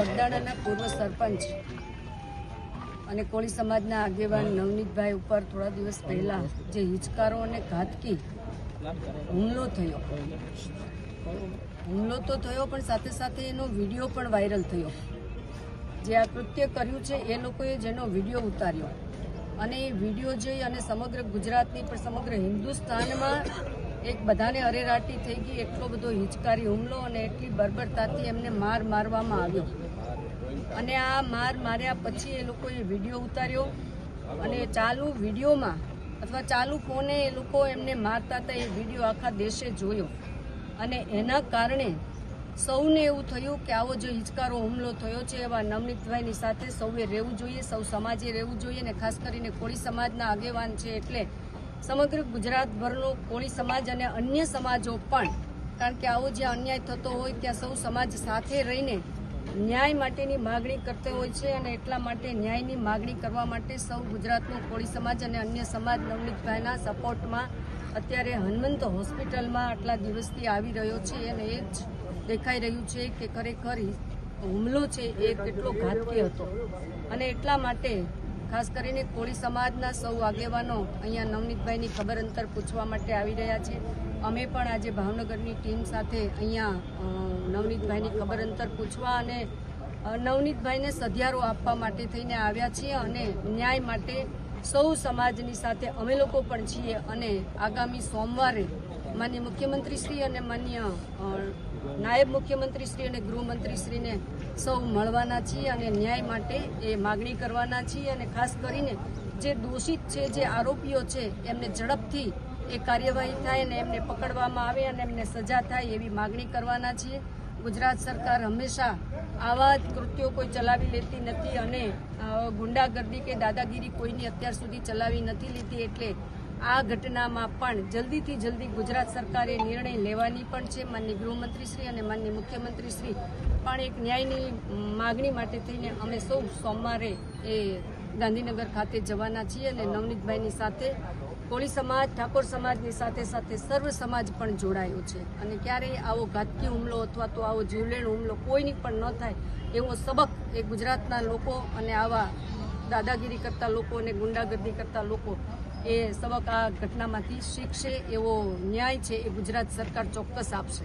બગદાણાના પૂર્વ સરપંચ અને કોળી સમાજના આગેવાન નવનીતભાઈ ઉપર થોડા દિવસ પહેલા જે હિચકારો અને ઘાતકી હુમલો તો થયો પણ સાથે સાથે એનો વિડીયો પણ વાયરલ થયો। જે આ કૃત્ય કર્યું છે એ લોકોએ જેનો વિડીયો ઉતાર્યો અને એ વિડીયો જોઈ અને સમગ્ર ગુજરાતની પણ સમગ્ર હિન્દુસ્તાનમાં એક બધાને અરેરાટી થઈ ગઈ। એટલો બધો હિચકારી હુમલો અને એટલી બર્બરતાથી એમને મારવામાં આવ્યો અને આ માર્યા પછી એ લોકોએ વિડીયો ઉતાર્યો અને ચાલુ વિડીયોમાં અથવા ચાલુ ફોને એ લોકો એમને મારતા હતા એ વિડીયો આખા દેશે જોયો અને એના કારણે સૌને એવું થયું કે આવો જો હિચકારો હુમલો થયો છે એવા નવનીતભાઈની સાથે સૌએ રહેવું જોઈએ, સૌ સમાજે રહેવું જોઈએ અને ખાસ કરીને કોળી સમાજના આગેવાન છે એટલે સમગ્ર ગુજરાતભરનો કોળી સમાજ અને અન્ય સમાજો પણ, કારણ કે આવો જે અન્યાય થતો હોય ત્યાં સૌ સમાજ સાથે રહીને ન્યાય માટેની માગણી કરતો હોય છે અને એટલા માટે ન્યાયની માગણી કરવા માટે સૌ ગુજરાતનો કોળી સમાજ અને અન્ય સમાજ નવનીતભાઈના સપોર્ટમાં અત્યારે હનુમંત હોસ્પિટલમાં આટલા દિવસથી આવી રહ્યો છે અને એ જ દેખાઈ રહ્યું છે કે ખરેખર હુમલો છે એ કેટલો ઘાતકી હતો અને એટલા માટે ખાસ કરીને કોળી સમાજના સૌ આગેવાનો અહીંયા નવનીતભાઈની ખબર અંતર પૂછવા માટે આવી રહ્યા છે। અમે પણ આજે ભાવનગરની ટીમ સાથે અહીંયા નવનીતભાઈની ખબર અંતર પૂછવા અને નવનીતભાઈને સધિયારો આપવા માટે થઈને આવ્યા છીએ અને ન્યાય માટે સૌ સમાજની સાથે અમે લોકો પણ છીએ અને આગામી સોમવારે માનનીય મુખ્યમંત્રીશ્રી અને માનનીય નાયબ મુખ્યમંત્રીશ્રી અને ગૃહમંત્રીશ્રીને સૌ મળવાના છીએ અને ન્યાય માટે એ માગણી કરવાના છીએ અને ખાસ કરીને જે દોષિત છે, જે આરોપીઓ છે એમને ઝડપથી એ કાર્યવાહી થાય અને એમને પકડવામાં આવે અને એમને સજા થાય એવી માગણી કરવાના છીએ। ગુજરાત સરકાર હંમેશા આવા જ કૃત્યો કોઈ ચલાવી લેતી નથી અને ગુંડાગર્દી કે દાદાગીરી કોઈની અત્યાર સુધી ચલાવી નથી લીધી એટલે આ ઘટનામાં પણ જલ્દીથી જલ્દી ગુજરાત સરકારે નિર્ણય લેવાની પણ છે। માનનીય ગૃહમંત્રીશ્રી અને માનનીય મુખ્યમંત્રીશ્રી પણ એક ન્યાયની માગણી માટે થઈને અમે સૌ સોમવારે એ ગાંધીનગર ખાતે જવાના છીએ અને નવનીતભાઈની સાથે કોળી સમાજ, ઠાકોર સમાજની સાથે સાથે સર્વ સમાજ પણ જોડાયો છે અને ક્યારેય આવો ઘાતકી હુમલો અથવા તો આવો જીવલેણ હુમલો કોઈની પણ ન થાય એવો સબક એ ગુજરાતના લોકો અને આવા દાદાગીરી કરતા લોકો અને ગુંડાગર્દી કરતા લોકો એ સબક આ ઘટનામાંથી શીખશે એવો ન્યાય છે એ ગુજરાત સરકાર ચોક્કસ આપશે।